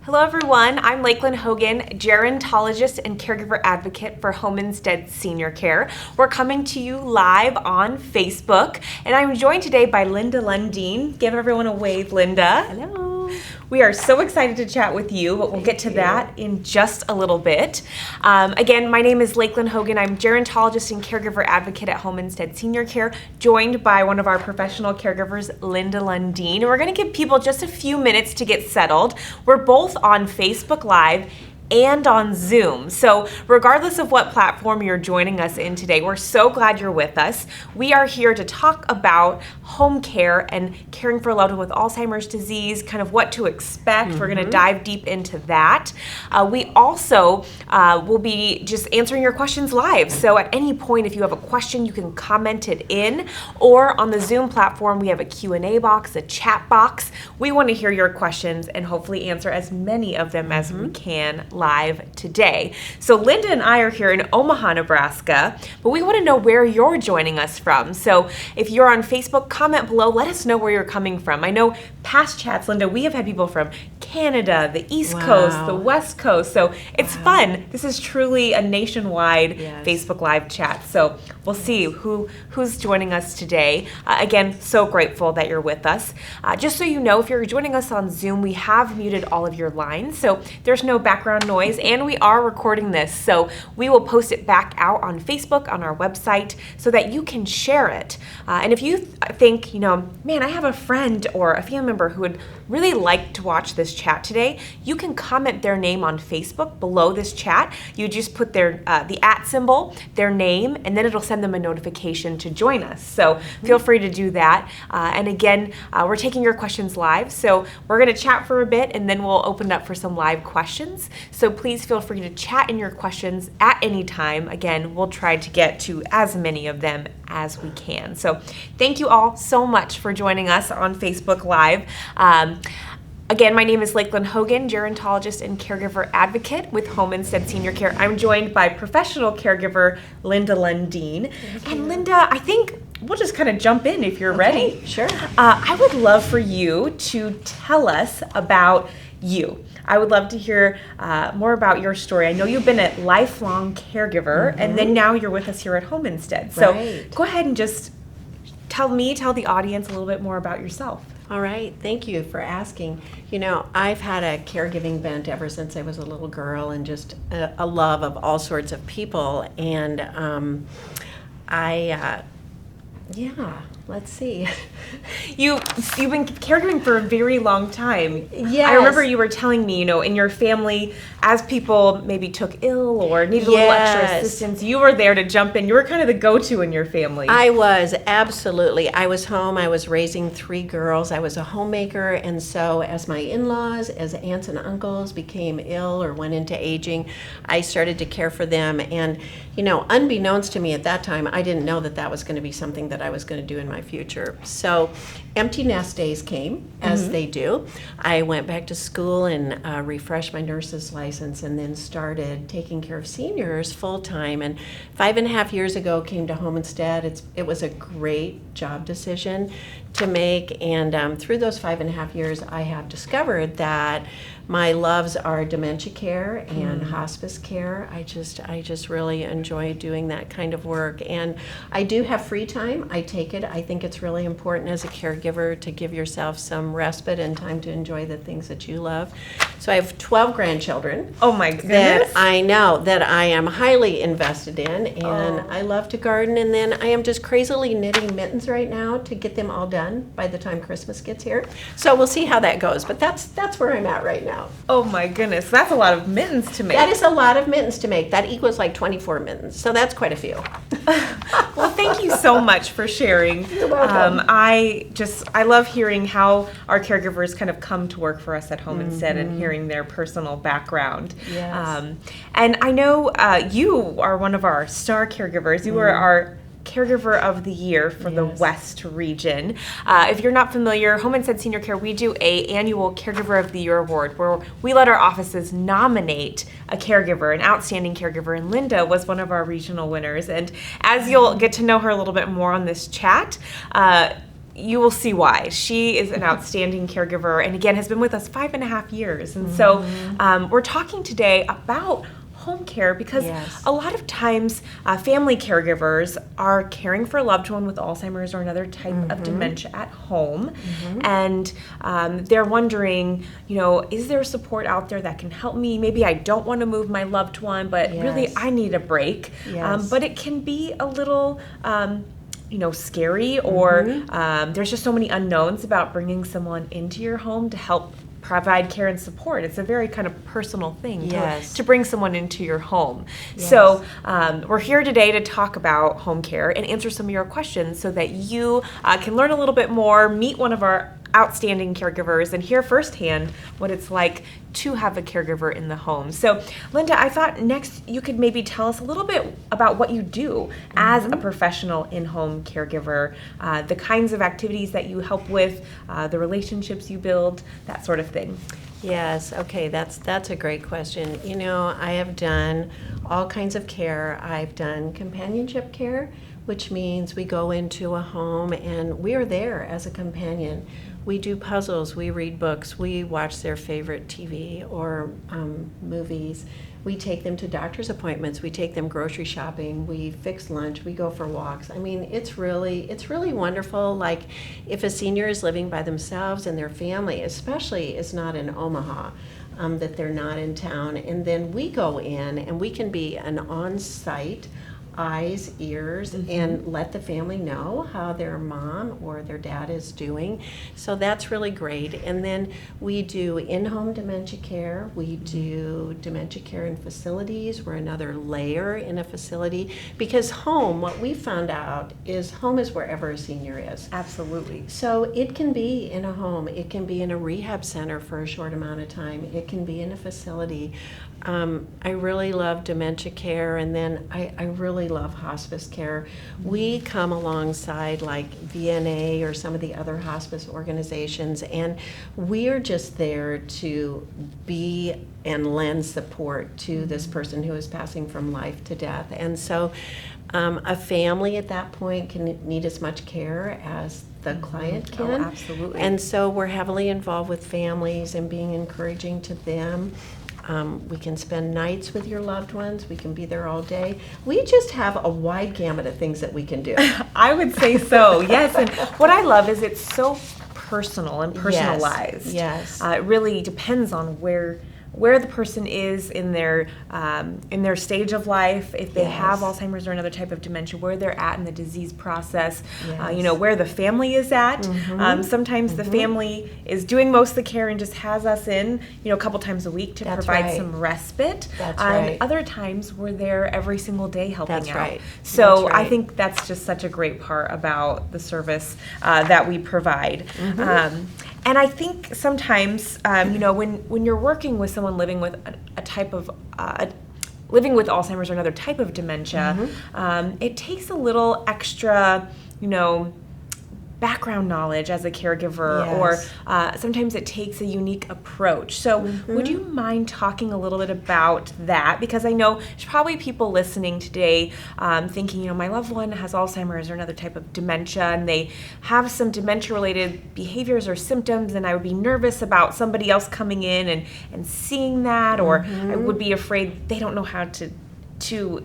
Hello everyone, I'm Lakeland Hogan, gerontologist and caregiver advocate for Home Instead Senior Care. We're coming to you live on Facebook, and I'm joined today by Linda Lundeen. Give everyone a wave, Linda. Hello. We are so excited to chat with you, but we'll get to that in just a little bit. Again, my name is Lakeland Hogan. I'm gerontologist and caregiver advocate at Home Instead Senior Care, joined by one of our professional caregivers, Linda Lundeen. And we're going to give people just a few minutes to get settled. We're both on Facebook Live and on Zoom. So regardless of what platform you're joining us in today, we're so glad you're with us. We are here to talk about home care and caring for a loved one with Alzheimer's disease, kind of what to expect. We're going to dive deep into that. We also will be just answering your questions live. So at any point, if you have a question, you can comment it in, or on the Zoom platform, we have a Q&A box, a chat box. We want to hear your questions and hopefully answer as many of them as we can live today. So Linda and I are here in Omaha, Nebraska, but we want to know where you're joining us from. So if you're on Facebook, comment below, let us know where you're coming from. I know past chats, Linda, we have had people from Canada, the East Coast, the West Coast, so it's fun. This is truly a nationwide Facebook Live chat, so we'll see who's joining us today. Again, so grateful that you're with us. Just so you know, if you're joining us on Zoom, we have muted all of your lines, so there's no background noise, and we are recording this, so we will post it back out on Facebook, on our website, so that you can share it. And if you think, man, I have a friend or a family member who would really like to watch this chat today, you can comment their name on Facebook below this chat. You just put their the @ symbol, their name, and then it'll send them a notification to join us. So feel free to do that. And again, we're taking your questions live, so we're going to chat for a bit, and then we'll open it up for some live questions. So please feel free to chat in your questions at any time. Again, we'll try to get to as many of them as we can. So thank you all so much for joining us on Facebook Live. Again, my name is Lakeland Hogan, gerontologist and caregiver advocate with Home Instead Senior Care. I'm joined by professional caregiver Linda Lundeen. And Linda, I think we'll just kind of jump in if you're ready. Sure. I would love for you to tell us about you. I would love to hear more about your story. I know you've been a lifelong caregiver, and then now you're with us here at Home Instead. So go ahead and just tell the audience a little bit more about yourself. All right. Thank you for asking. I've had a caregiving bent ever since I was a little girl, and just a love of all sorts of people. And let's see. You've been caregiving for a very long time. Yes. I remember you were telling me, in your family, as people maybe took ill or needed a little extra assistance, you were there to jump in. You were kind of the go-to in your family. I was, absolutely. I was home. I was raising 3 girls. I was a homemaker, and so as my in-laws, as aunts and uncles became ill or went into aging, I started to care for them. And, unbeknownst to me at that time, I didn't know that was going to be something that I was going to do in my future. So empty nest days came, as they do. I went back to school and refreshed my nurse's license, and then started taking care of seniors full time. And 5.5 years ago, came to Home Instead. It was a great job decision to make, and through those 5.5 years, I have discovered that my loves are dementia care and hospice care. I just really enjoy doing that kind of work, and I do have free time. I take it. I think it's really important as a caregiver to give yourself some respite and time to enjoy the things that you love. So I have 12 grandchildren. Oh my goodness. That I know that I am highly invested in, and I love to garden, and then I am just crazily knitting mittens right now to get them all done by the time Christmas gets here. So we'll see how that goes, but that's where I'm at right now. Oh my goodness, that's a lot of mittens to make. That is a lot of mittens to make. That equals like 24 mittens, so that's quite a few. Well, thank you so much for sharing. You're welcome. I love hearing how our caregivers kind of come to work for us at Home Instead, and hearing their personal background. Yes. And I know you are one of our star caregivers. You are our Caregiver of the Year for the West Region. If you're not familiar, Home Instead Senior Care, we do an annual Caregiver of the Year award where we let our offices nominate a caregiver, an outstanding caregiver, and Linda was one of our regional winners. And as you'll get to know her a little bit more on this chat, you will see why. She is an outstanding caregiver, and again has been with us 5.5 years. And so we're talking today about home care because a lot of times family caregivers are caring for a loved one with Alzheimer's or another type of dementia at home, and they're wondering, is there support out there that can help me? Maybe I don't want to move my loved one, but really I need a break. But it can be a little scary, or there's just so many unknowns about bringing someone into your home to help provide care and support. It's a very kind of personal thing to bring someone into your home. So we're here today to talk about home care and answer some of your questions so that you can learn a little bit more, meet one of our outstanding caregivers, and hear firsthand what it's like to have a caregiver in the home. So Linda, I thought next you could maybe tell us a little bit about what you do as a professional in-home caregiver, the kinds of activities that you help with, the relationships you build, that sort of thing. Yes, okay, that's a great question. I have done all kinds of care. I've done companionship care, which means we go into a home and we are there as a companion. We do puzzles, we read books, we watch their favorite TV or movies. We take them to doctor's appointments, we take them grocery shopping, we fix lunch, we go for walks. I mean, it's really wonderful. Like if a senior is living by themselves and their family, especially is not in Omaha, that they're not in town, and then we go in and we can be an on-site eyes, ears, and let the family know how their mom or their dad is doing. So that's really great. And then we do in-home dementia care. We do dementia care in facilities. We're another layer in a facility, because home, what we found out is home is wherever a senior is. Absolutely. So it can be in a home. It can be in a rehab center for a short amount of time. It can be in a facility. I really love dementia care, and then I really love hospice care. We come alongside like VNA or some of the other hospice organizations, and we're just there to be and lend support to this person who is passing from life to death. And so a family at that point can need as much care as the client can. Oh, absolutely. And so we're heavily involved with families and being encouraging to them. We can spend nights with your loved ones. We can be there all day. We just have a wide gamut of things that we can do. I would say so, yes. And what I love is it's so personal and personalized. Yes. It really depends on where the person is in their stage of life, if they have Alzheimer's or another type of dementia, where they're at in the disease process, where the family is at. Sometimes the family is doing most of the care and just has us in, a couple times a week to provide some respite. That's right. Other times we're there every single day helping out. Right. So That's right. I think that's just such a great part about the service that we provide. And I think sometimes, when you're working with someone living with a type of living with Alzheimer's or another type of dementia, it takes a little extra, background knowledge as a caregiver, or sometimes it takes a unique approach. So would you mind talking a little bit about that? Because I know there's probably people listening today thinking, my loved one has Alzheimer's or another type of dementia, and they have some dementia-related behaviors or symptoms, and I would be nervous about somebody else coming in and seeing that, or I would be afraid they don't know how to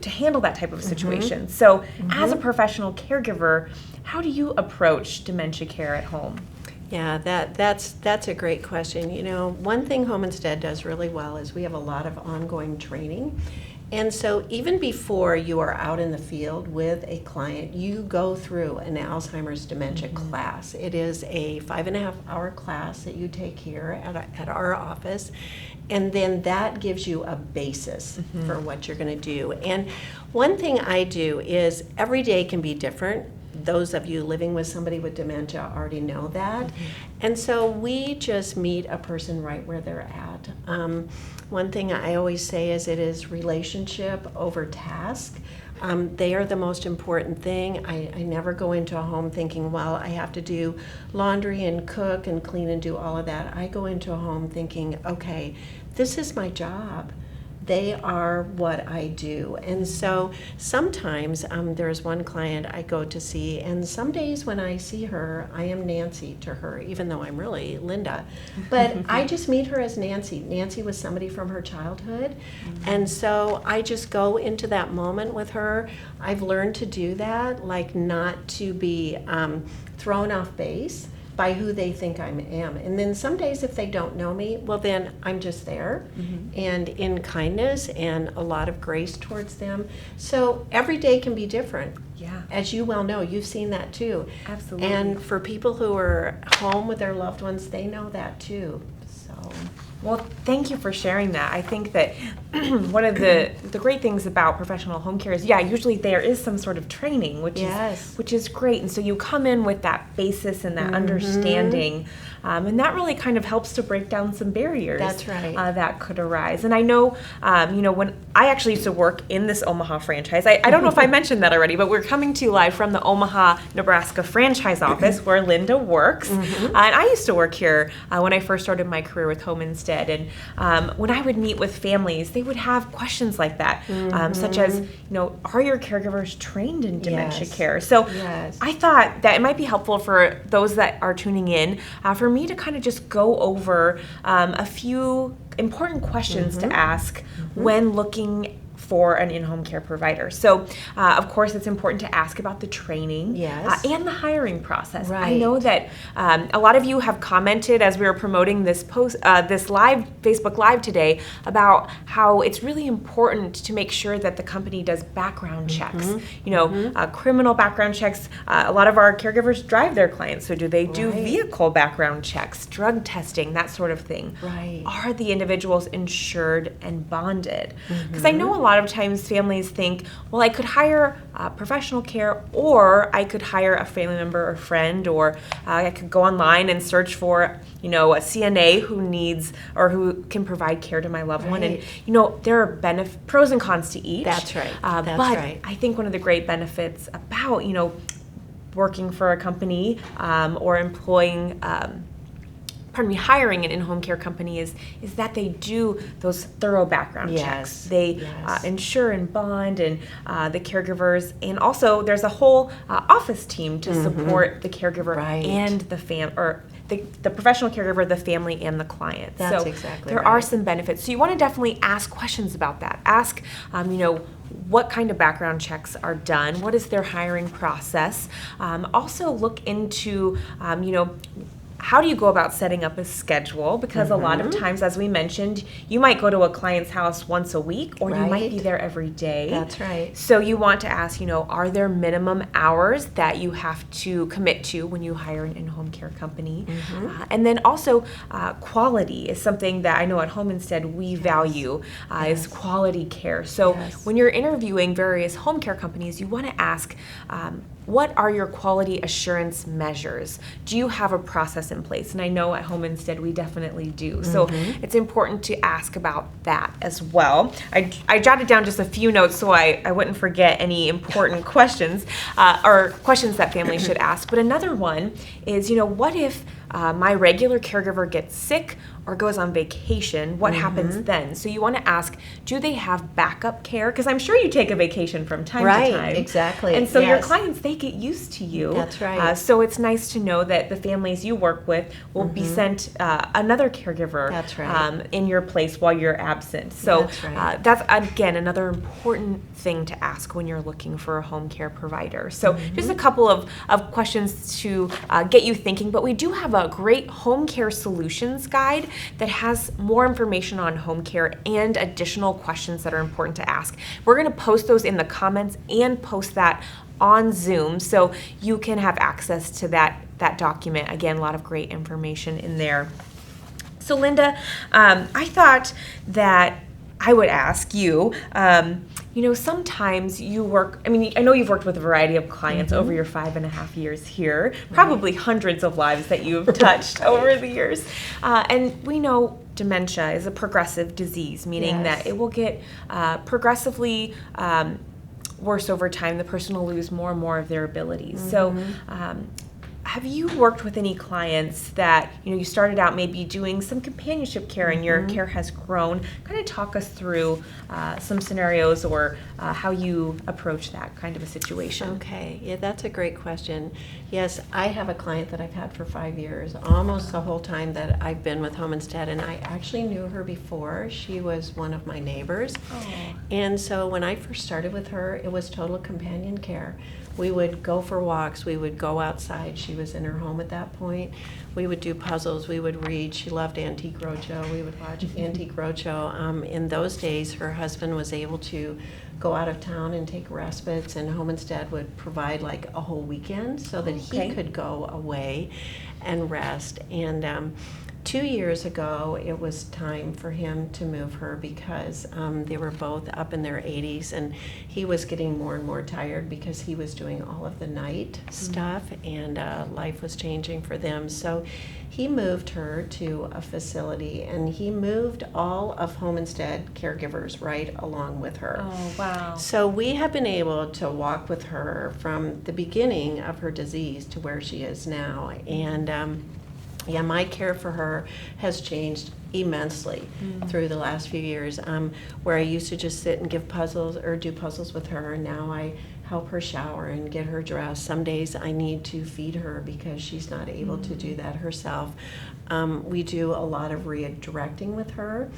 handle that type of situation. So as a professional caregiver, how do you approach dementia care at home? Yeah, that's a great question. One thing Home Instead does really well is we have a lot of ongoing training. And so even before you are out in the field with a client, you go through an Alzheimer's dementia class. It is a 5.5-hour class that you take here at our office. And then that gives you a basis for what you're going to do. And one thing I do is every day can be different. Those of you living with somebody with dementia already know that. And so we just meet a person right where they're at. One thing I always say is it is relationship over task. They are the most important thing. I never go into a home thinking, well, I have to do laundry and cook and clean and do all of that. I go into a home thinking, okay, this is my job. They are what I do. And so sometimes there's one client I go to see, and some days when I see her, I am Nancy to her, even though I'm really Linda. But I just meet her as Nancy. Nancy was somebody from her childhood. And so I just go into that moment with her. I've learned to do that, like not to be thrown off base by who they think I am. And then some days if they don't know me, well then I'm just there and in kindness and a lot of grace towards them. So every day can be different. Yeah. As you well know, you've seen that too. Absolutely. And for people who are home with their loved ones, they know that too. So. Well, thank you for sharing that. I think that one of the great things about professional home care is, usually there is some sort of training, which is great. And so you come in with that basis and that understanding, and that really kind of helps to break down some barriers. That's right. That could arise. And I know, when I actually used to work in this Omaha franchise, I don't know if I mentioned that already, but we're coming to you live from the Omaha, Nebraska franchise office where Linda works. And I used to work here when I first started my career with Home Instead. And when I would meet with families, they would have questions like that, such as, are your caregivers trained in dementia care? So I thought that it might be helpful for those that are tuning in, for me to kind of just go over a few important questions to ask when looking for an in-home care provider. So, of course, it's important to ask about the training and the hiring process. Right. I know that a lot of you have commented as we were promoting this this live Facebook Live today about how it's really important to make sure that the company does background checks. Criminal background checks. A lot of our caregivers drive their clients, so do they do vehicle background checks, drug testing, that sort of thing? Right. Are the individuals insured and bonded? Because I know a lot of times families think, well, I could hire professional care, or I could hire a family member or friend, or I could go online and search for, a CNA who needs or who can provide care to my loved one. And, there are pros and cons to each. That's right. That's but right. I think one of the great benefits about, working for a company or employing hiring an in-home care company is that they do those thorough background checks. They insure and bond and the caregivers, and also there's a whole office team to support the caregiver and the professional caregiver, the family, and the client. That's so exactly there are some benefits. So you want to definitely ask questions about that. Ask, what kind of background checks are done? What is their hiring process? Also look into, how do you go about setting up a schedule? Because a lot of times, as we mentioned, you might go to a client's house once a week, or you might be there every day. That's right. So you want to ask, are there minimum hours that you have to commit to when you hire an in-home care company? And then also, quality is something that I know at Home Instead we value, is quality care. So when you're interviewing various home care companies, you want to ask, what are your quality assurance measures? Do you have a process in place? And I know at Home Instead we definitely do. So it's important to ask about that as well. I jotted down just a few notes so I wouldn't forget any important questions or questions that families should ask. But another one is, what if my regular caregiver gets sick or goes on vacation? What happens then? So you want to ask, do they have backup care? Because I'm sure you take a vacation from time to time. Right, exactly. And so your clients, they get used to you. That's right. So it's nice to know that the families you work with will be sent another caregiver in your place while you're absent. So that's, again, another important thing to ask when you're looking for a home care provider. So just a couple of questions to get you thinking, but we do have a great home care solutions guide that has more information on home care and additional questions that are important to ask. We're going to post those in the comments and post that on Zoom so you can have access to that document. Again, a lot of great information in there. So Linda, I thought that I would ask you, sometimes you work, I know you've worked with a variety of clients over your 5.5 years here, probably hundreds of lives that you've touched over the years. And we know dementia is a progressive disease, meaning that it will get progressively worse over time. The person will lose more and more of their abilities. So have you worked with any clients that, you started out maybe doing some companionship care and your care has grown? Kind of talk us through some scenarios or how you approach that kind of a situation. Okay, yeah, that's a great question. Yes, I have a client that I've had for 5 years, almost the whole time that I've been with Home Instead, and I actually knew her before. She was one of my neighbors. Oh. And so when I first started with her, it was total companion care. We would go for walks, we would go outside. She was in her home at that point. We would do puzzles, we would read. She loved Antique Roadshow. We would watch Antique Roadshow. In those days, her husband was able to go out of town and take respites, and Home Instead would provide like a whole weekend so that he could go away and rest. And 2 years ago, it was time for him to move her because they were both up in their 80s, and he was getting more and more tired because he was doing all of the night stuff, and life was changing for them. So he moved her to a facility, and he moved all of Home Instead caregivers right along with her. Oh, wow. So we have been able to walk with her from the beginning of her disease to where she is now. And yeah, my care for her has changed immensely through the last few years. Where I used to just sit and give puzzles or do puzzles with her, now I help her shower and get her dressed. Some days I need to feed her because she's not able to do that herself. We do a lot of redirecting with her.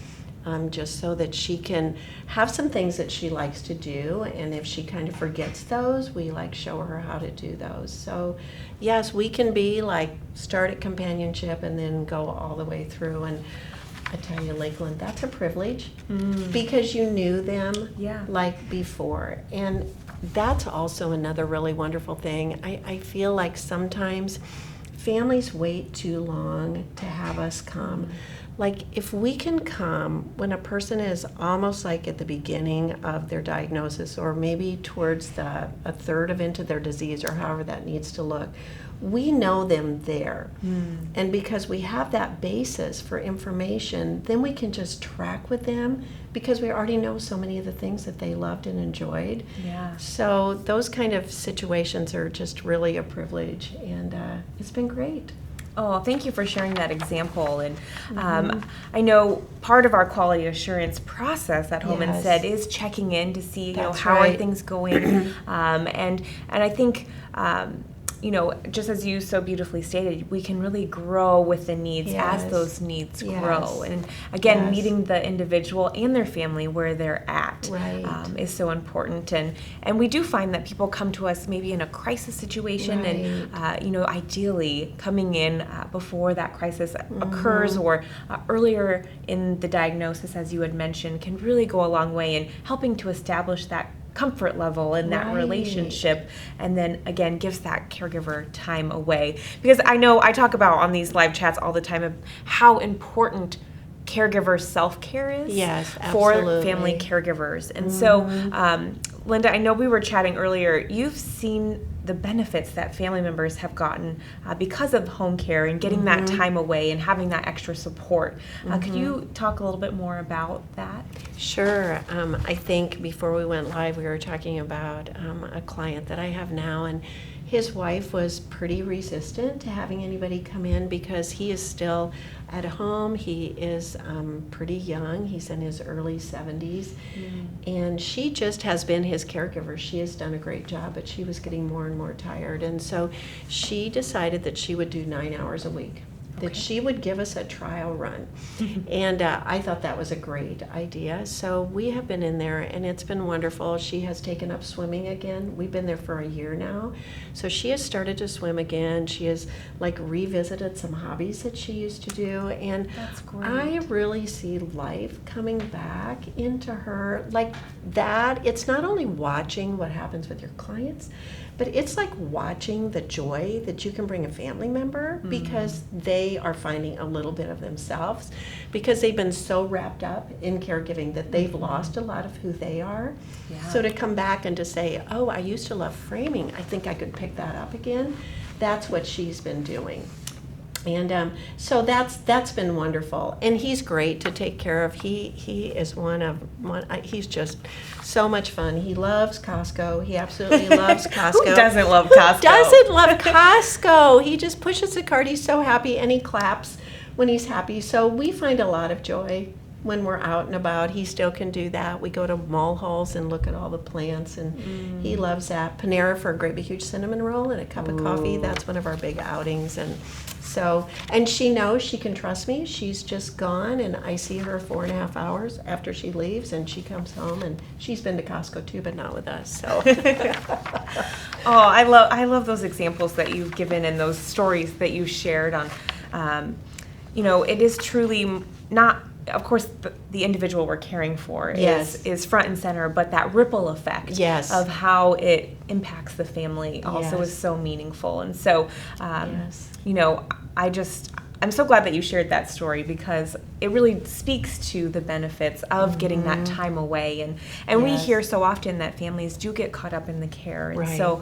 Just so that she can have some things that she likes to do, and if she kind of forgets those, we like show her how to do those. So yes, we can be like start at companionship and then go all the way through. And I tell you, Lakeland, that's a privilege because you knew them like before. And that's also another really wonderful thing. I feel like sometimes families wait too long to have us come. Like if we can come when a person is almost like at the beginning of their diagnosis, or maybe towards a third of into their disease, or however that needs to look, we know them there. And because we have that basis for information, then we can just track with them because we already know so many of the things that they loved and enjoyed. Yeah. So those kind of situations are just really a privilege, and it's been great. Oh, thank you for sharing that example. And I know part of our quality assurance process at Home Instead is checking in to see, how are things going. And I think, just as you so beautifully stated, we can really grow with the needs as those needs grow. And again, meeting the individual and their family where they're at is so important. And we do find that people come to us maybe in a crisis situation, and ideally coming in before that crisis occurs, or earlier in the diagnosis, as you had mentioned, can really go a long way in helping to establish that comfort level in that relationship, and then again gives that caregiver time away. Because I know I talk about on these live chats all the time of how important caregiver self-care is for family caregivers. And so Linda, I know we were chatting earlier, you've seen the benefits that family members have gotten because of home care and getting that time away and having that extra support. Could you talk a little bit more about that? Sure. I think before we went live, we were talking about a client that I have now, and his wife was pretty resistant to having anybody come in because he is still at home. He is pretty young. He's in his early 70s. And she just has been his caregiver. She has done a great job, but she was getting more and more tired. And so she decided that she would do 9 hours a week. That she would give us a trial run. And I thought that was a great idea. So we have been in there, and it's been wonderful. She has taken up swimming again. We've been there for a year now. So she has started to swim again. She has revisited some hobbies that she used to do. And that's great. I really see life coming back into her like that. It's not only watching what happens with your clients, but it's like watching the joy that you can bring a family member because they are finding a little bit of themselves because they've been so wrapped up in caregiving that they've lost a lot of who they are. So to come back and to say, oh, I used to love framing, I think I could pick that up again, that's what she's been doing. And so that's been wonderful, and he's great to take care of. He is he's just so much fun. He loves Costco. He absolutely loves Costco. Who doesn't love Costco? Who doesn't love Costco? He just pushes the cart. He's so happy, and he claps when he's happy. So we find a lot of joy when we're out and about. He still can do that. We go to mall halls and look at all the plants, and he loves that. Panera for a great big huge cinnamon roll and a cup of coffee. That's one of our big outings. And she knows she can trust me. She's just gone, and I see her 4.5 hours after she leaves, and she comes home, and she's been to Costco too, but not with us. So Oh, I love those examples that you've given and those stories that you shared on. It is truly not, of course, the individual we're caring for is front and center, but that ripple effect of how it impacts the family also is so meaningful. And so, I'm so glad that you shared that story, because it really speaks to the benefits of getting that time away. And we hear so often that families do get caught up in the care. And so,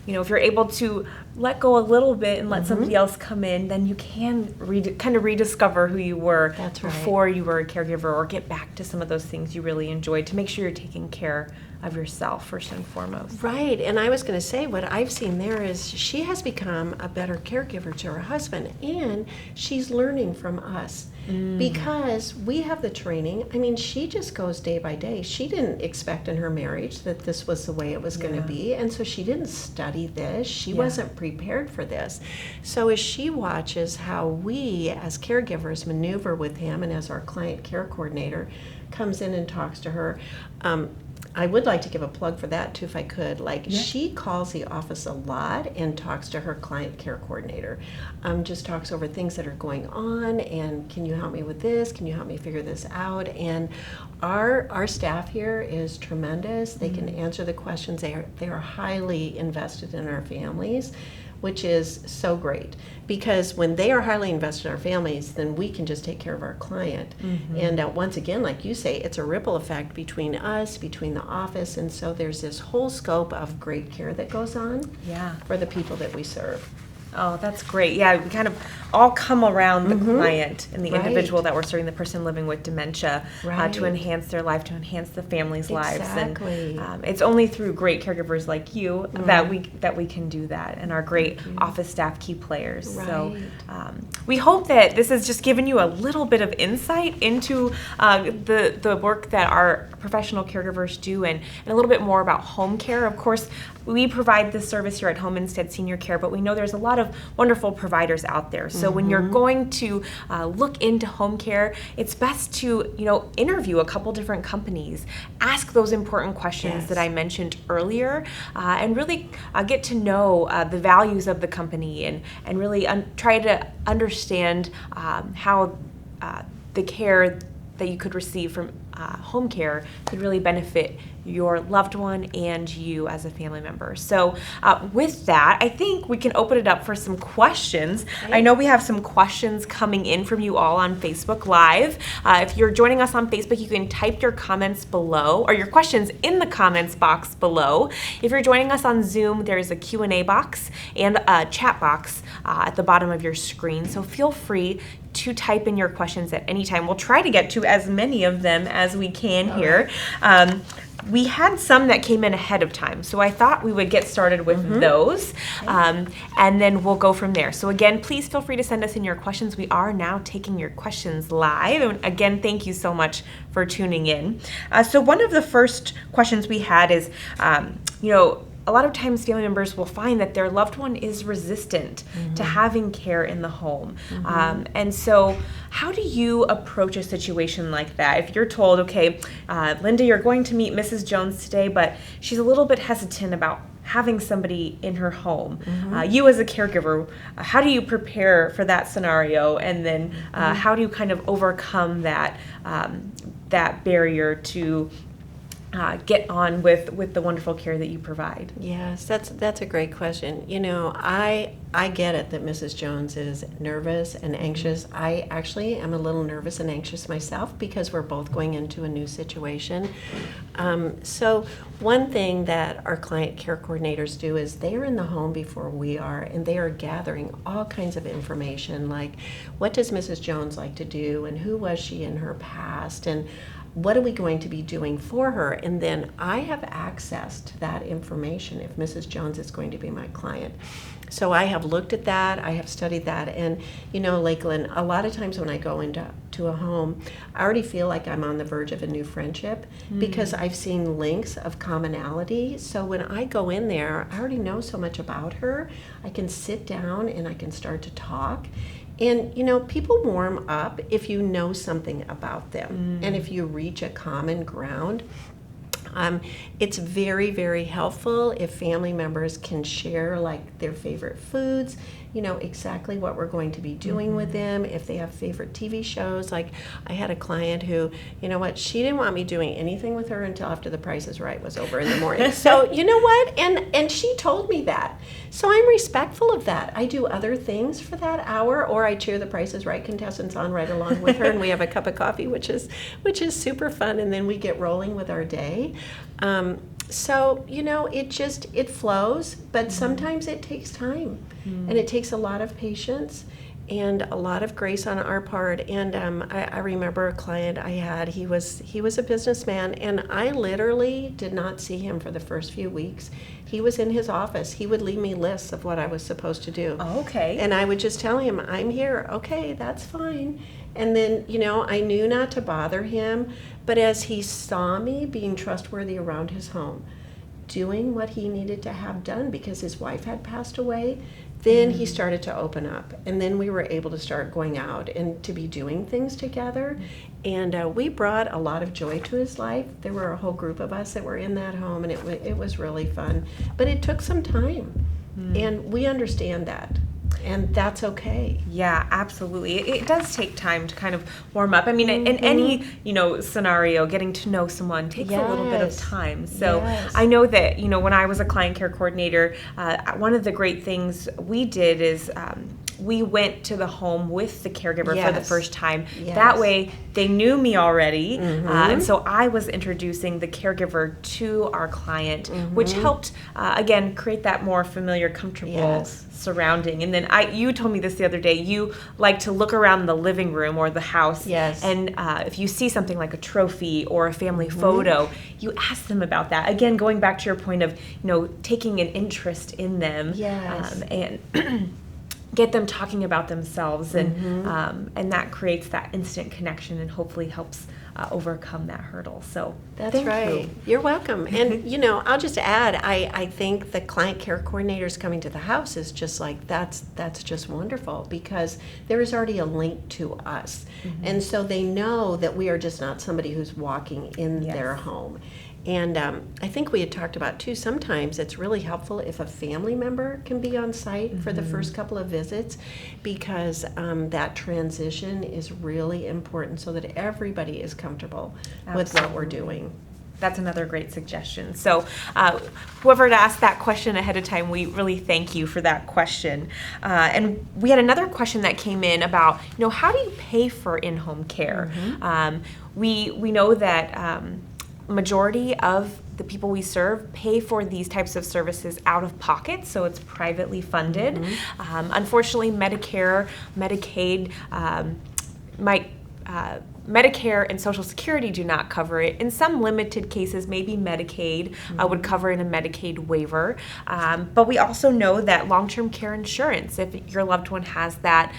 if you're able to let go a little bit and let somebody else come in, then you can kind of rediscover who you were before you were a caregiver, or get back to some of those things you really enjoyed, to make sure you're taking care of yourself first and foremost. Right, and I was going to say, what I've seen there is she has become a better caregiver to her husband, and she's learning from us because we have the training. I mean, she just goes day by day. She didn't expect in her marriage that this was the way it was going to be, and so she didn't study this. She wasn't prepared for this. So as she watches how we as caregivers maneuver with him, and as our client care coordinator comes in and talks to her, I would like to give a plug for that too, if I could. She calls the office a lot and talks to her client care coordinator. Just talks over things that are going on, and can you help me with this? Can you help me figure this out? And our staff here is tremendous. They can answer the questions. They are highly invested in our families, which is so great, because when they are highly invested in our families, then we can just take care of our client. And once again, like you say, it's a ripple effect between us, between the office, and so there's this whole scope of great care that goes on for the people that we serve. Oh, that's great. Yeah, we kind of all come around the client and the individual that we're serving, the person living with dementia, to enhance their life, to enhance the family's lives. And it's only through great caregivers like you that we can do that, and our great office staff key players. So we hope that this has just given you a little bit of insight into the work that our professional caregivers do, and a little bit more about home care. Of course, we provide this service here at Home Instead Senior Care, but we know there's a lot of wonderful providers out there. So when you're going to look into home care, it's best to interview a couple different companies, ask those important questions that I mentioned earlier, and really get to know the values of the company, and really try to understand how the care that you could receive from home care could really benefit your loved one and you as a family member. So with that, I think we can open it up for some questions. I know we have some questions coming in from you all on Facebook Live. If you're joining us on Facebook, you can type your comments below, or your questions in the comments box below. If you're joining us on Zoom, there's a Q&A box and a chat box at the bottom of your screen. So feel free to type in your questions at any time. We'll try to get to as many of them as we can here. We had some that came in ahead of time, so I thought we would get started with those, and then we'll go from there. So again, please feel free to send us in your questions. We are now taking your questions live, and again, thank you so much for tuning in. So one of the first questions we had is, a lot of times family members will find that their loved one is resistant to having care in the home. And so how do you approach a situation like that? If you're told, okay, Linda, you're going to meet Mrs. Jones today, but she's a little bit hesitant about having somebody in her home. You as a caregiver, how do you prepare for that scenario? And then how do you kind of overcome that, that barrier to get on with the wonderful care that you provide? Yes, that's a great question. I get it that Mrs. Jones is nervous and anxious. I actually am a little nervous and anxious myself because we're both going into a new situation. So one thing that our client care coordinators do is they are in the home before we are, and they are gathering all kinds of information, like what does Mrs. Jones like to do, and who was she in her past, and what are we going to be doing for her? And then I have access to that information if Mrs. Jones is going to be my client. So I have looked at that, I have studied that, and Lakeland, a lot of times when I go into a home, I already feel like I'm on the verge of a new friendship because I've seen links of commonality. So when I go in there, I already know so much about her. I can sit down and I can start to talk. And people warm up if you know something about them and if you reach a common ground. It's very, very helpful if family members can share like their favorite foods, exactly what we're going to be doing with them, if they have favorite TV shows. Like I had a client who, she didn't want me doing anything with her until after The Price is Right was over in the morning. So you know what? And she told me that. So I'm respectful of that. I do other things for that hour, or I cheer The Price is Right contestants on right along with her, and we have a cup of coffee, which is super fun, and then we get rolling with our day. So, it flows, but sometimes it takes time and it takes a lot of patience and a lot of grace on our part. And I remember a client I had, he was a businessman, and I literally did not see him for the first few weeks. He was in his office. He would leave me lists of what I was supposed to do. Oh, okay. And I would just tell him, I'm here. Okay, that's fine. And then, I knew not to bother him, but as he saw me being trustworthy around his home, doing what he needed to have done because his wife had passed away, then he started to open up. And then we were able to start going out and to be doing things together. And we brought a lot of joy to his life. There were a whole group of us that were in that home, and it was really fun. But it took some time, and we understand that. And that's okay. Yeah, absolutely. It does take time to kind of warm up. I mean, in any, scenario, getting to know someone takes a little bit of time. So I know that, when I was a client care coordinator, one of the great things we did is we went to the home with the caregiver for the first time. That way they knew me already. And so I was introducing the caregiver to our client, which helped, again, create that more familiar, comfortable surrounding. And then you told me this the other day, you like to look around the living room or the house. And if you see something like a trophy or a family photo, you ask them about that. Again, going back to your point of, taking an interest in them. And get them talking about themselves, and that creates that instant connection and hopefully helps overcome that hurdle. So that's right. You're welcome. And I'll just add, I think the client care coordinators coming to the house is just like that's just wonderful because there is already a link to us, and so they know that we are just not somebody who's walking in their home. And I think we had talked about, too, sometimes it's really helpful if a family member can be on site for the first couple of visits because that transition is really important so that everybody is comfortable with what we're doing. That's another great suggestion. So whoever asked that question ahead of time, we really thank you for that question. And we had another question that came in about, how do you pay for in-home care? We know that majority of the people we serve pay for these types of services out of pocket, so it's privately funded. Unfortunately, Medicare, Medicaid Medicare and Social Security do not cover it. In some limited cases, maybe Medicaid would cover in a Medicaid waiver. But we also know that long-term care insurance, if your loved one has that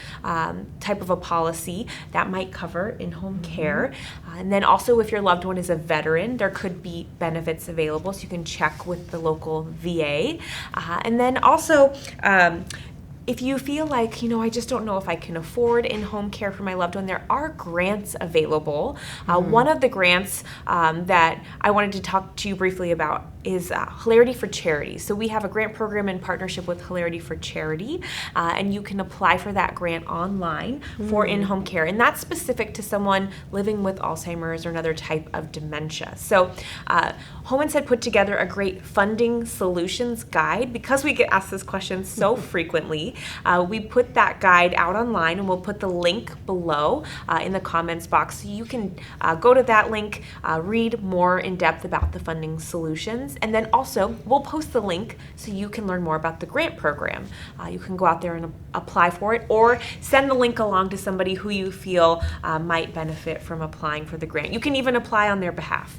type of a policy, that might cover in-home care. And then also if your loved one is a veteran, there could be benefits available, so you can check with the local VA. And then also, if you feel like, I just don't know if I can afford in-home care for my loved one, there are grants available. One of the grants that I wanted to talk to you briefly about is Hilarity for Charity. So we have a grant program in partnership with Hilarity for Charity, and you can apply for that grant online for in-home care. And that's specific to someone living with Alzheimer's or another type of dementia. So Home Instead put together a great funding solutions guide. Because we get asked this question so frequently, we put that guide out online, and we'll put the link below in the comments box. So you can go to that link, read more in depth about the funding solutions, and then also we'll post the link so you can learn more about the grant program. You can go out there and apply for it, or send the link along to somebody who you feel might benefit from applying for the grant. You can even apply on their behalf.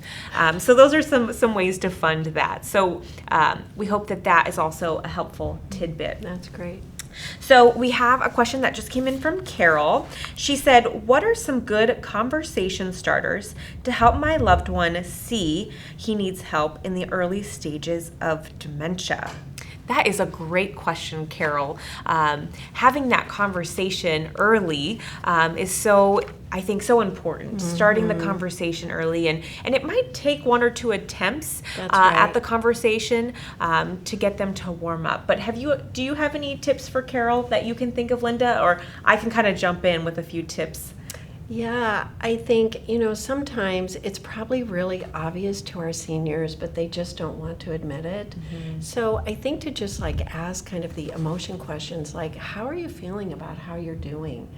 So those are some ways to fund that. So we hope that is also a helpful tidbit. That's great. So we have a question that just came in from Carol. She said, what are some good conversation starters to help my loved one see he needs help in the early stages of dementia? That is a great question, Carol. Having that conversation early is so important. Starting the conversation early, and it might take one or two attempts at the conversation to get them to warm up. But do you have any tips for Carol that you can think of, Linda? Or I can kind of jump in with a few tips. Yeah, I think, sometimes it's probably really obvious to our seniors, but they just don't want to admit it. So I think to just ask kind of the emotion questions, like, how are you feeling about how you're doing?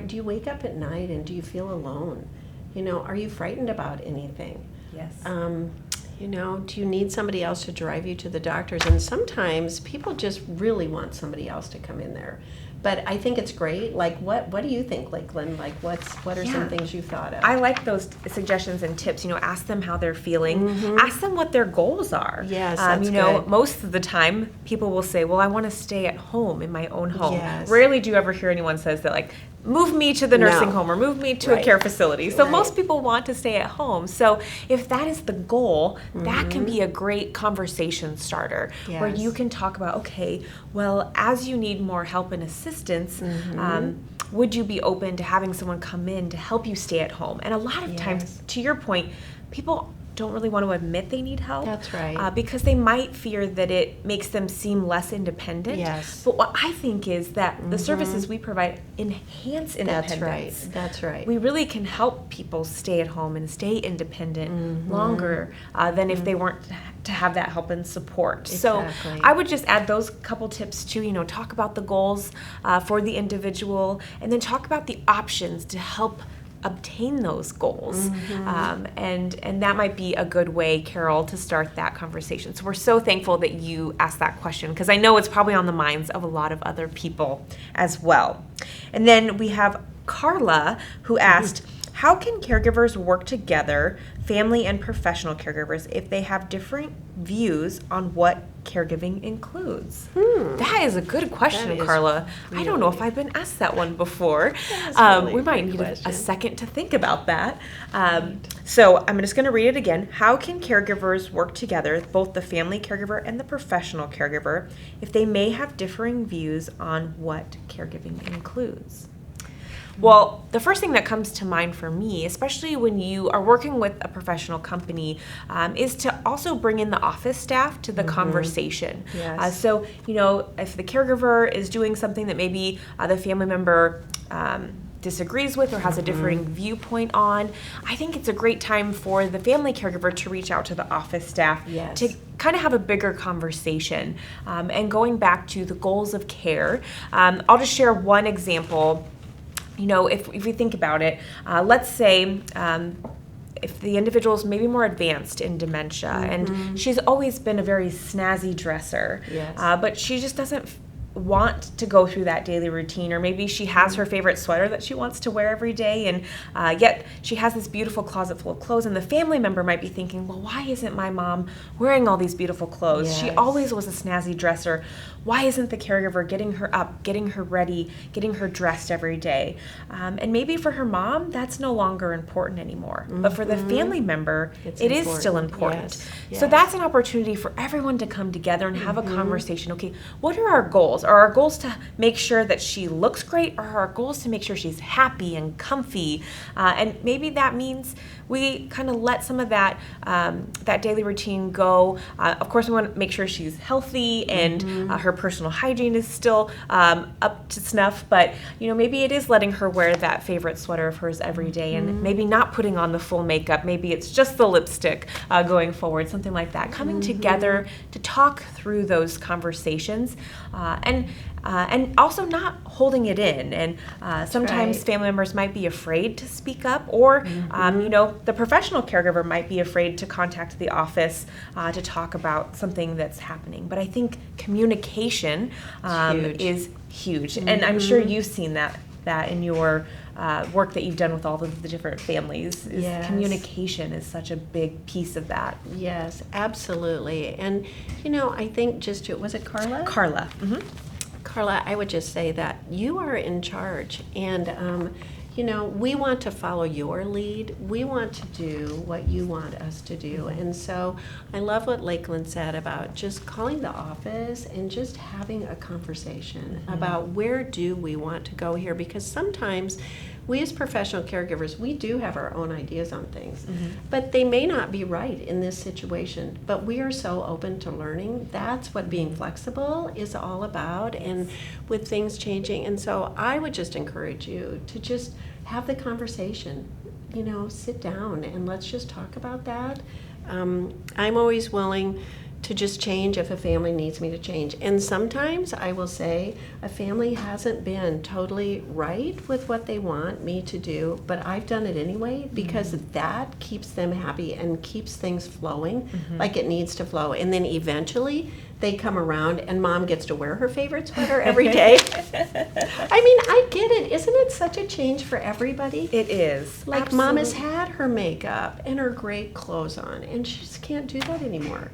Do you wake up at night and do you feel alone? Are you frightened about anything? Yes. Do you need somebody else to drive you to the doctors? And sometimes people just really want somebody else to come in there. But I think it's great. What do you think, Lynn? What are some things you've thought of? I like those suggestions and tips. Ask them how they're feeling. Ask them what their goals are. Yes, that's good. Most of the time, people will say, well, I want to stay at home in my own home. Yes. Rarely do you ever hear anyone says that, move me to the nursing home or move me to a care facility. So most people want to stay at home. So if that is the goal, that can be a great conversation starter where you can talk about, okay, well, as you need more help and assistance, would you be open to having someone come in to help you stay at home? And a lot of times, to your point, people don't really want to admit they need help. That's right. Because they might fear that it makes them seem less independent. Yes. But what I think is that the services we provide enhance independence. That's right. We really can help people stay at home and stay independent longer than if they weren't to have that help and support. Exactly. So I would just add those couple tips too. Talk about the goals for the individual, and then talk about the options to help obtain those goals. And that might be a good way, Carol, to start that conversation. So we're so thankful that you asked that question, because I know it's probably on the minds of a lot of other people as well. And then we have Carla, who asked, how can caregivers work together, family and professional caregivers, if they have different views on what caregiving includes? That is a good question, Carla. I don't know if I've been asked that one before. We might need a second to think about that. So I'm just going to read it again. How can caregivers work together, both the family caregiver and the professional caregiver, if they may have differing views on what caregiving includes? Well, the first thing that comes to mind for me, especially when you are working with a professional company, is to also bring in the office staff to the conversation. Yes. So, if the caregiver is doing something that maybe the family member disagrees with or has a differing viewpoint on, I think it's a great time for the family caregiver to reach out to the office staff to kind of have a bigger conversation. And going back to the goals of care, I'll just share one example. If we think about it, let's say if the individual is maybe more advanced in dementia and she's always been a very snazzy dresser, but she just doesn't want to go through that daily routine, or maybe she has her favorite sweater that she wants to wear every day, and yet she has this beautiful closet full of clothes, and the family member might be thinking, well, why isn't my mom wearing all these beautiful clothes? She always was a snazzy dresser. Why isn't the caregiver getting her up, getting her ready, getting her dressed every day? And maybe for her mom, that's no longer important anymore. But for the family member, it is still important. So that's an opportunity for everyone to come together and have a conversation. Okay, what are our goals? goals? Are our goals to make sure that she looks great, or are our goals to make sure she's happy and comfy? And maybe that means we kind of let some of that daily routine go. Of course, we want to make sure she's healthy and her personal hygiene is still up to snuff, but maybe it is letting her wear that favorite sweater of hers every day, and maybe not putting on the full makeup. Maybe it's just the lipstick going forward, something like that. Coming together to talk through those conversations, and also not holding it in. And sometimes family members might be afraid to speak up, or the professional caregiver might be afraid to contact the office to talk about something that's happening. But I think communication is huge, and I'm sure you've seen that in your work that you've done with all of the different families. Communication is such a big piece of that. Yes, absolutely. And I think was it Carla? Carla. Carla, I would just say that you are in charge, and we want to follow your lead. We want to do what you want us to do. And so I love what Lakeland said about just calling the office and just having a conversation about where do we want to go here, because sometimes we as professional caregivers, we do have our own ideas on things, but they may not be right in this situation. But we are so open to learning. That's what being flexible is all about, and with things changing. And so I would just encourage you to just have the conversation, sit down and let's just talk about that. I'm always willing to just change if a family needs me to change. And sometimes I will say a family hasn't been totally right with what they want me to do, but I've done it anyway, because that keeps them happy and keeps things flowing like it needs to flow. And then eventually they come around and mom gets to wear her favorite sweater every day. I get it. Isn't it such a change for everybody? It is. Like Absolutely. Mom has had her makeup and her great clothes on, and she just can't do that anymore.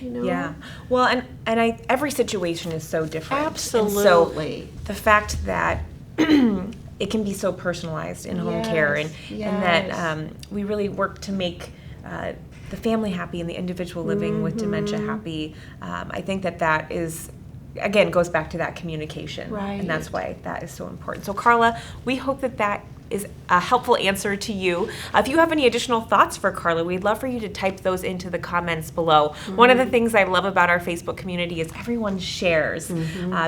Yeah. Well, and every situation is so different. Absolutely. And so the fact that it can be so personalized in home care, and that we really work to make the family happy and the individual living with dementia happy. I think that is, again, goes back to that communication. Right. And that's why that is so important. So Carla, we hope that is a helpful answer to you. If you have any additional thoughts for Carla, we'd love for you to type those into the comments below. One of the things I love about our Facebook community is everyone shares,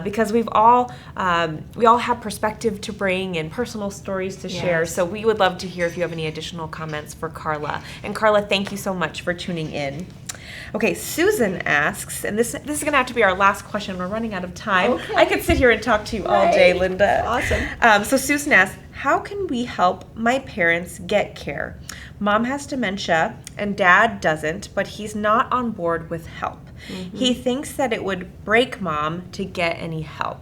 because we all have perspective to bring and personal stories to share. So we would love to hear if you have any additional comments for Carla. And Carla, thank you so much for tuning in. Okay, Susan asks, and this is going to have to be our last question. We're running out of time. Okay. I could sit here and talk to you all day, Linda. Awesome. So Susan asks, how can we help my parents get care? Mom has dementia and Dad doesn't, but he's not on board with help. He thinks that it would break Mom to get any help.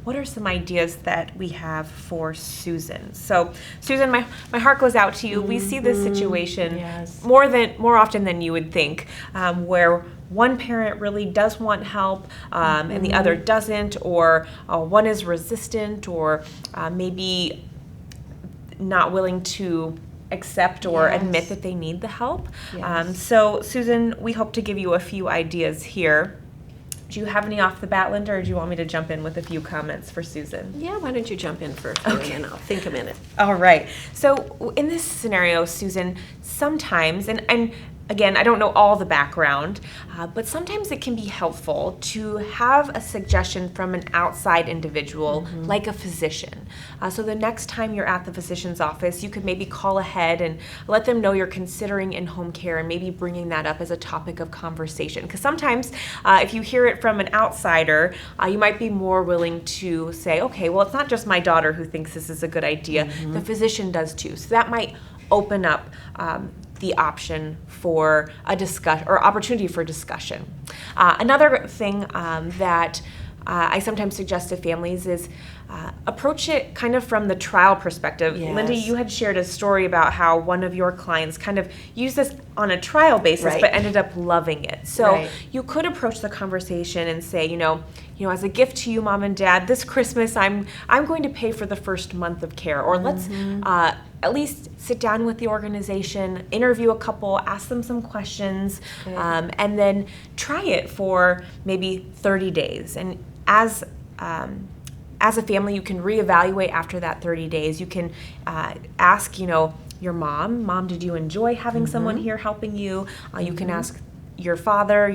What are some ideas that we have for Susan? So, Susan, my heart goes out to you. We see this situation more often than you would think, where one parent really does want help and the other doesn't, or one is resistant, or maybe not willing to accept or admit that they need the help. So, Susan, we hope to give you a few ideas here. Do you have any off the bat, Linda, or do you want me to jump in with a few comments for Susan? Yeah, why don't you jump in for a few, and I'll think a minute. All right. So in this scenario, Susan, sometimes, and again, I don't know all the background, but sometimes it can be helpful to have a suggestion from an outside individual, like a physician. So the next time you're at the physician's office, you could maybe call ahead and let them know you're considering in-home care, and maybe bringing that up as a topic of conversation. Because sometimes if you hear it from an outsider, you might be more willing to say, okay, well, it's not just my daughter who thinks this is a good idea. The physician does too. So that might open up the option for a discussion or opportunity for discussion. Another thing that I sometimes suggest to families is approach it kind of from the trial perspective. Linda, you had shared a story about how one of your clients kind of used this on a trial basis, but ended up loving it. So you could approach the conversation and say, you know, as a gift to you, Mom and Dad, this Christmas I'm going to pay for the first month of care, or let's at least sit down with the organization, interview a couple, ask them some questions, and then try it for maybe 30 days. And as a family, you can reevaluate after that 30 days. You can ask, your mom, did you enjoy having someone here helping you? You can ask your father,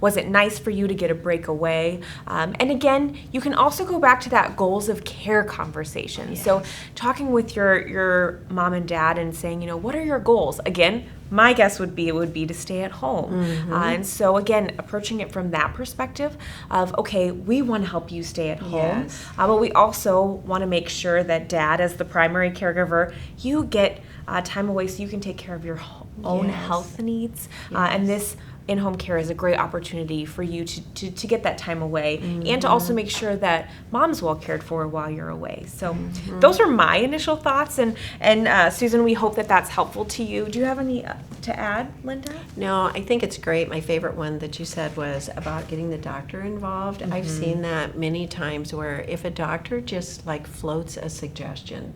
was it nice for you to get a break away? And again, you can also go back to that goals of care conversation. Yes. So talking with your mom and dad and saying, what are your goals? Again, my guess would be to stay at home. And so again, approaching it from that perspective of, okay, we want to help you stay at home, Yes. but we also want to make sure that dad, as the primary caregiver, you get time away so you can take care of your own Yes. health needs. And this in-home care is a great opportunity for you to get that time away and to also make sure that mom's well cared for while you're away. So those are my initial thoughts, and Susan, we hope that that's helpful to you. Do you have any to add, Linda? No, I think it's great. My favorite one that you said was about getting the doctor involved. I've seen that many times where if a doctor just floats a suggestion,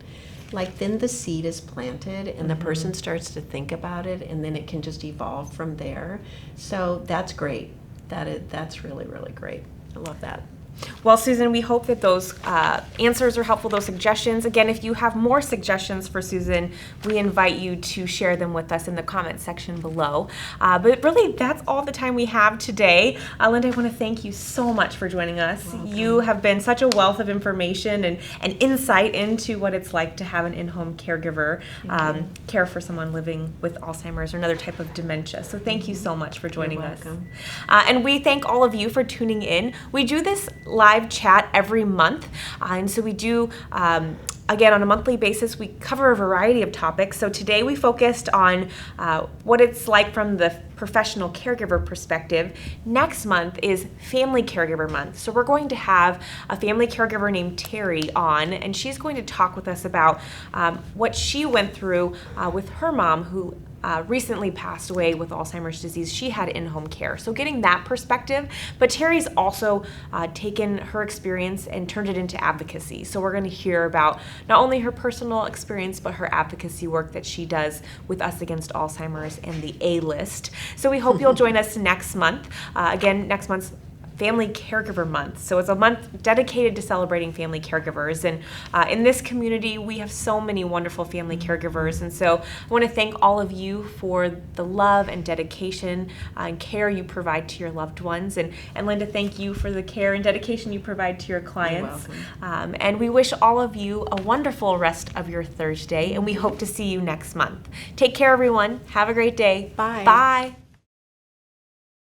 then the seed is planted and the person starts to think about it, and then it can just evolve from there. So that's great. That's really, really great. I love that. Well, Susan, we hope that those answers are helpful, those suggestions. Again, if you have more suggestions for Susan, we invite you to share them with us in the comments section below. But really, that's all the time we have today. Linda, I want to thank you so much for joining us. You have been such a wealth of information and insight into what it's like to have an in-home caregiver care for someone living with Alzheimer's or another type of dementia. So thank you so much for joining us. And we thank all of you for tuning in. We do this live chat every month, and so we do again on a monthly basis. We cover a variety of topics. So today we focused on what it's like from the professional caregiver perspective. Next month is Family Caregiver Month, so we're going to have a family caregiver named Terry on, and she's going to talk with us about what she went through with her mom, who recently passed away with Alzheimer's disease. She had in-home care, so getting that perspective. But Terry's also taken her experience and turned it into advocacy. So we're going to hear about not only her personal experience, but her advocacy work that she does with Us Against Alzheimer's and the A-List. So we hope you'll join us next month. Again, next month's Family Caregiver Month. So it's a month dedicated to celebrating family caregivers. And in this community, we have so many wonderful family caregivers. And so I want to thank all of you for the love and dedication and care you provide to your loved ones. And Linda, thank you for the care and dedication you provide to your clients. You're welcome. And we wish all of you a wonderful rest of your Thursday, and we hope to see you next month. Take care, everyone. Have a great day. Bye. Bye.